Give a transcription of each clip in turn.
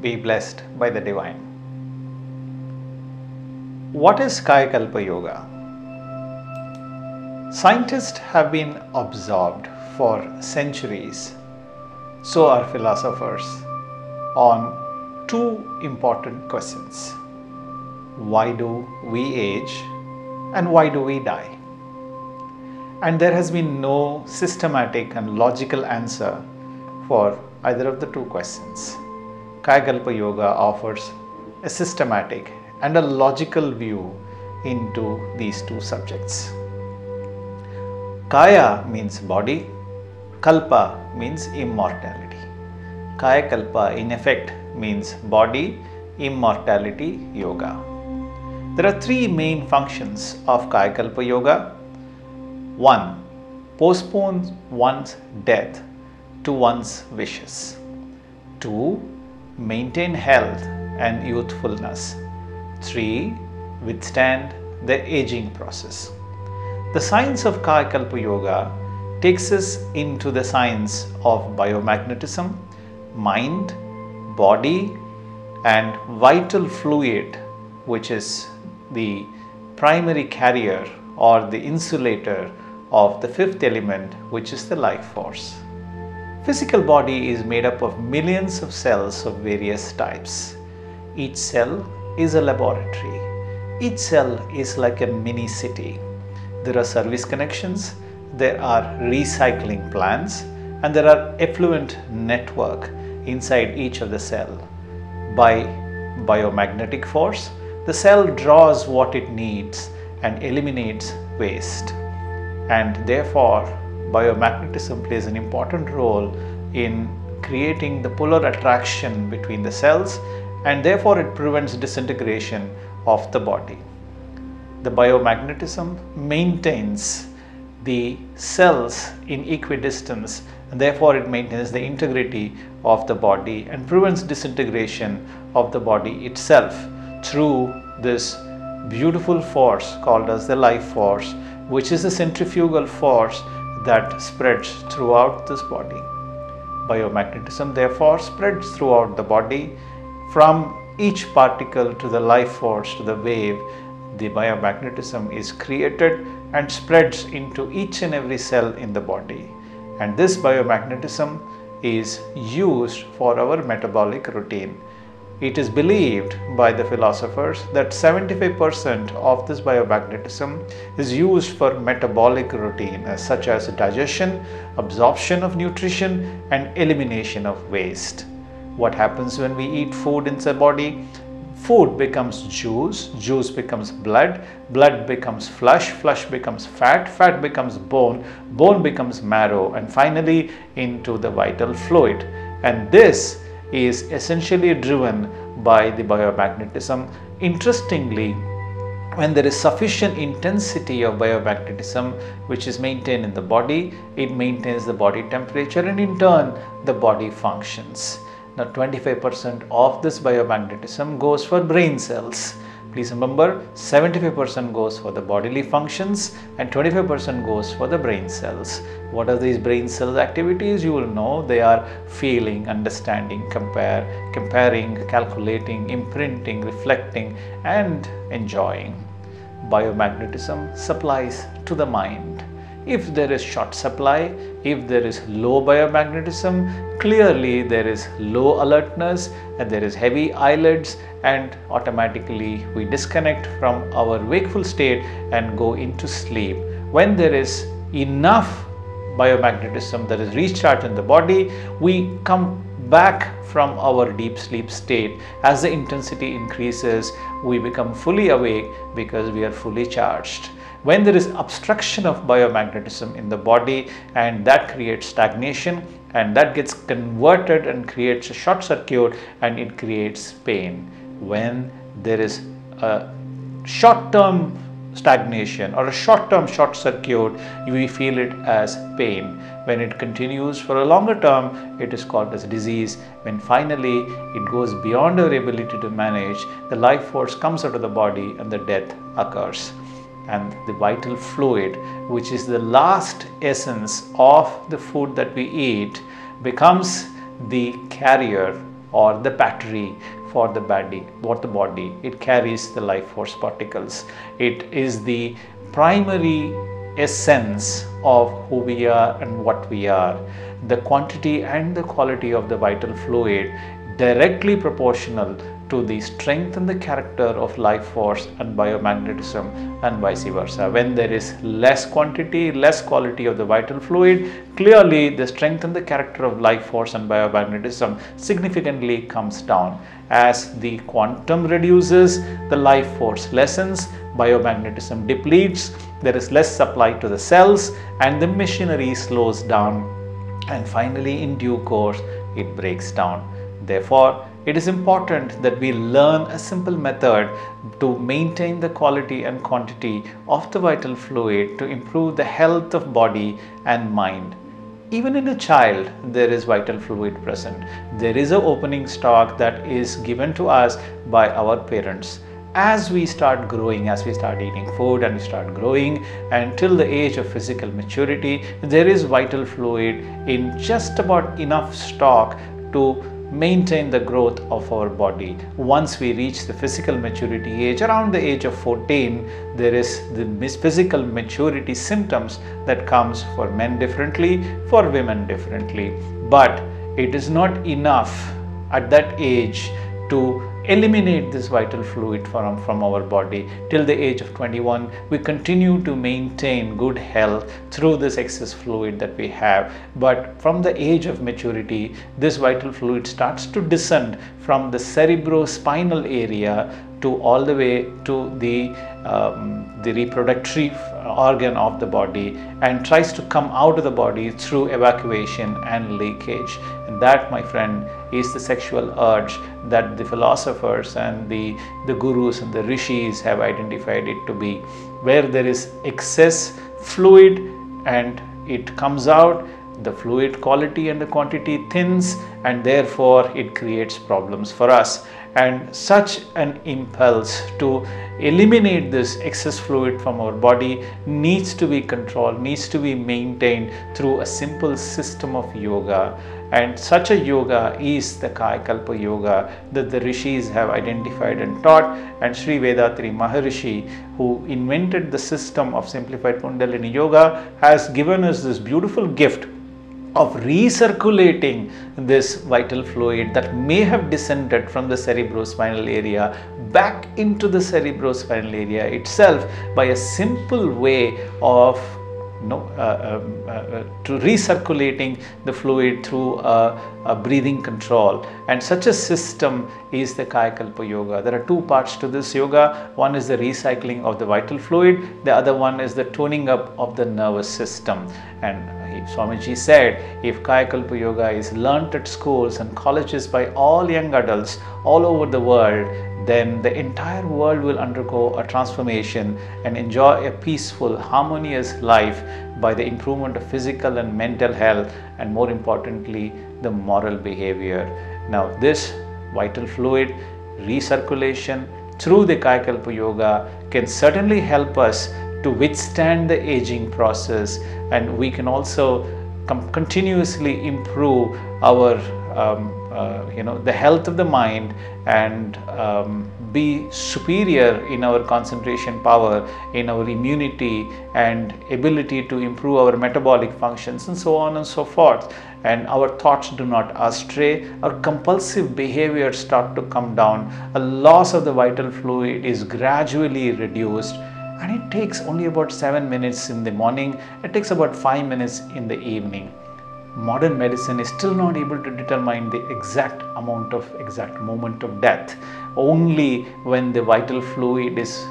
be blessed by the divine. What is Kayakalpa Yoga? Scientists have been observed for centuries, so are philosophers, on two important questions. Why do we age and why do we die? And there has been no systematic and logical answer for either of the two questions. Kayakalpa Yoga offers a systematic and a logical view into these two subjects. Kaya means body, Kalpa means immortality. Kayakalpa in effect means body, immortality, yoga. There are three main functions of Kayakalpa Yoga. 1. Postpone one's death to one's wishes. 2. Maintain health and youthfulness. 3. Withstand the aging process. The science of Kayakalpa Yoga takes us into the science of biomagnetism, mind, body, and vital fluid, which is the primary carrier or the insulator of the fifth element, which is the life force. Physical body is made up of millions of cells of various types. Each cell is a laboratory. Each cell is like a mini city. There are service connections, there are recycling plants, and there are effluent network inside each of the cell. By biomagnetic force, the cell draws what it needs and eliminates waste. And therefore, biomagnetism plays an important role in creating the polar attraction between the cells, and therefore it prevents disintegration of the body. The biomagnetism maintains the cells in equidistance, and therefore it maintains the integrity of the body and prevents disintegration of the body itself through this beautiful force called as the life force, which is a centrifugal force that spreads throughout this body. Biomagnetism therefore spreads throughout the body, from each particle to the life force to the wave. The biomagnetism is created and spreads into each and every cell in the body. And this biomagnetism is used for our metabolic routine. It is believed by the philosophers that 75% of this biomagnetism is used for metabolic routine, such as digestion, absorption of nutrition, and elimination of waste. What happens when we eat food in the body? Food becomes juice, juice becomes blood, blood becomes flesh, flesh becomes fat, fat becomes bone, bone becomes marrow, and finally into the vital fluid. And this is essentially driven by the biomagnetism. Interestingly, when there is sufficient intensity of biomagnetism which is maintained in the body, it maintains the body temperature and in turn the body functions. Now 25% of this biomagnetism goes for brain cells. Please remember, 75% goes for the bodily functions and 25% goes for the brain cells. What are these brain cells activities? You will know they are feeling, understanding, comparing, calculating, imprinting, reflecting, and enjoying. Biomagnetism supplies to the mind. If there is short supply, if there is low biomagnetism, clearly there is low alertness and there is heavy eyelids, and automatically we disconnect from our wakeful state and go into sleep. When there is enough biomagnetism that is recharged in the body, we come back from our deep sleep state. As the intensity increases, we become fully awake because we are fully charged. When there is obstruction of biomagnetism in the body, and that creates stagnation, and that gets converted and creates a short circuit, and it creates pain. When there is a short-term stagnation or a short-term short circuit, we feel it as pain. When it continues for a longer term, it is called as disease. When finally it goes beyond our ability to manage, the life force comes out of the body and the death occurs. And the vital fluid, which is the last essence of the food that we eat, becomes the carrier or the battery for the body. It carries the life force particles. It is the primary essence of who we are and what we are. The quantity and the quality of the vital fluid directly proportional to the strength and the character of life force and biomagnetism, and vice versa. When there is less quantity, less quality of the vital fluid, clearly the strength and the character of life force and biomagnetism significantly comes down. As the quantum reduces, the life force lessens, biomagnetism depletes, there is less supply to the cells, and the machinery slows down, and finally in due course it breaks down. Therefore, it is important that we learn a simple method to maintain the quality and quantity of the vital fluid to improve the health of body and mind. Even in a child, there is vital fluid present. There is an opening stock that is given to us by our parents. As we start growing, as we start eating food and we start growing until the age of physical maturity, there is vital fluid in just about enough stock to maintain the growth of our body. Once we reach the physical maturity age, around the age of 14, there is the physical maturity symptoms that comes for men differently, for women differently. But it is not enough at that age to eliminate this vital fluid from our body. Till the age of 21, we continue to maintain good health through this excess fluid that we have. But from the age of maturity, this vital fluid starts to descend from the cerebrospinal area to all the way to the reproductive organ of the body, and tries to come out of the body through evacuation and leakage. And that, my friend, is the sexual urge that the philosophers and the gurus and the rishis have identified it to be, where there is excess fluid and it comes out, the fluid quality and the quantity thins, and therefore it creates problems for us. And such an impulse to eliminate this excess fluid from our body needs to be controlled, needs to be maintained through a simple system of yoga. And such a yoga is the kayakalpa yoga that the rishis have identified and taught. And Sri Vethathiri Maharishi, who invented the system of simplified Kundalini yoga, has given us this beautiful gift of recirculating this vital fluid that may have descended from the cerebrospinal area back into the cerebrospinal area itself by a simple way of to recirculating the fluid through a breathing control. And such a system is the kayakalpa yoga. There are two parts to this yoga. One is the recycling of the vital fluid, the other one is the toning up of the nervous system. And Swamiji said, if kayakalpa yoga is learnt at schools and colleges by all young adults all over the world, then the entire world will undergo a transformation and enjoy a peaceful, harmonious life by the improvement of physical and mental health, and more importantly, the moral behavior. Now, this vital fluid recirculation through the kayakalpa yoga can certainly help us to withstand the aging process, and we can also continuously improve our the health of the mind and be superior in our concentration power, in our immunity and ability to improve our metabolic functions, and so on and so forth. And our thoughts do not astray, our compulsive behavior start to come down, a loss of the vital fluid is gradually reduced. And it takes only about 7 minutes in the morning, it takes about 5 minutes in the evening. Modern medicine is still not able to determine the exact moment of death. Only when the vital fluid is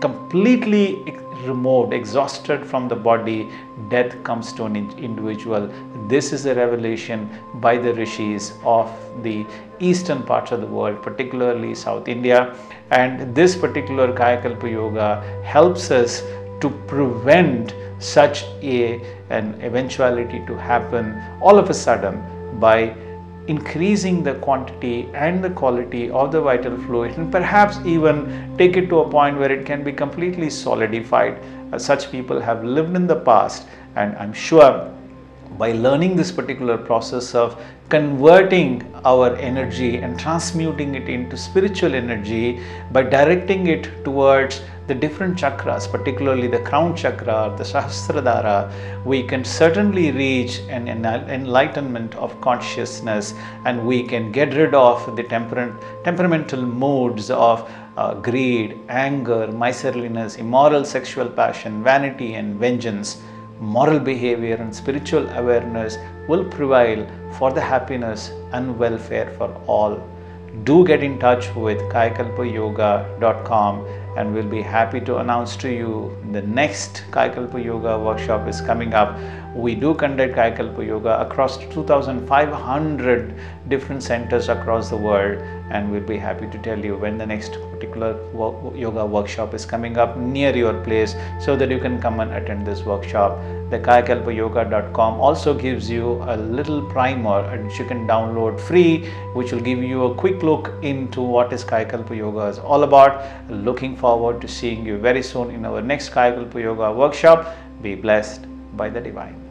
completely removed, exhausted from the body, death comes to an individual. This is a revelation by the rishis of the eastern parts of the world, particularly South India. And this particular kayakalpa yoga helps us to prevent such an eventuality to happen all of a sudden by increasing the quantity and the quality of the vital fluid, and perhaps even take it to a point where it can be completely solidified. Such people have lived in the past, and I'm sure By learning this particular process of converting our energy and transmuting it into spiritual energy, by directing it towards the different chakras, particularly the crown chakra, the Sahasradhara, we can certainly reach an enlightenment of consciousness, and we can get rid of the temperamental modes of greed, anger, miserliness, immoral sexual passion, vanity and vengeance. Moral behavior and spiritual awareness will prevail for the happiness and welfare for all. Do get in touch with kayakalpayoga.com, and we'll be happy to announce to you the next Kayakalpa Yoga workshop is coming up. We do conduct Kayakalpa Yoga across 2,500 different centers across the world, and we'll be happy to tell you when the next particular yoga workshop is coming up near your place, so that you can come and attend this workshop. The kayakalpayoga.com also gives you a little primer which you can download free, which will give you a quick look into what is Kayakalpa Yoga is all about. Looking forward to seeing you very soon in our next Kayakalpa Yoga workshop. Be blessed by the divine.